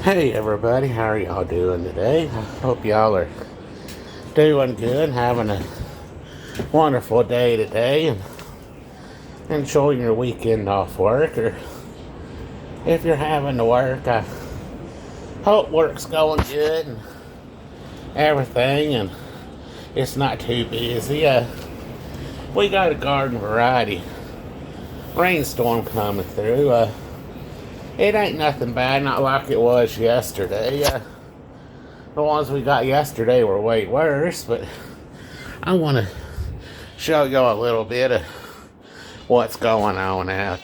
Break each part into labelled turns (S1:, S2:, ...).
S1: Hey everybody, how are y'all doing today? I hope y'all are doing good, having a wonderful day today, and enjoying your weekend off work. Or if you're having to work, I hope work's going good and everything, and it's not too busy. We got a garden variety rainstorm coming through. It ain't nothing bad, not like it was yesterday. The ones we got yesterday were way worse, but I want to show y'all a little bit of what's going on out.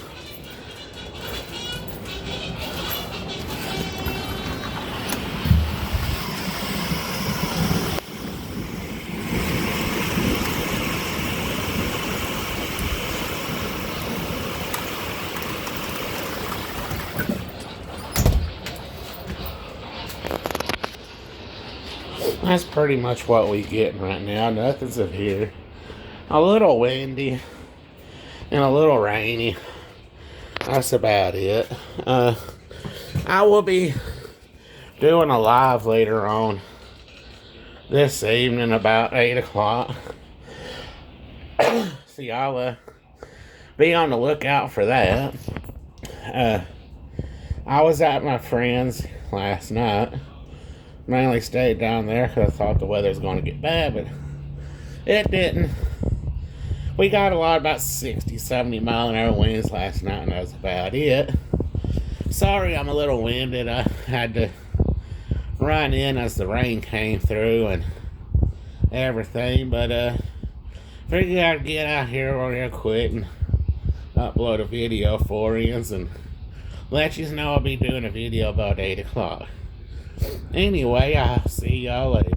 S1: That's pretty much what we getting right now. Nothing's up here. A little windy and a little rainy. That's about it. I will be doing a live later on this evening about 8 o'clock. So y'all be on the lookout for that. I was at my friend's last night. Mainly stayed down there because I thought the weather was going to get bad, but it didn't. We got about 60, 70 mile an hour winds last night, and that was about it. Sorry, I'm a little winded. I had to run in as the rain came through and everything, but figured I'd get out here real quick and upload a video for you and let you know I'll be doing a video about 8 o'clock. Anyway, I'll see y'all later.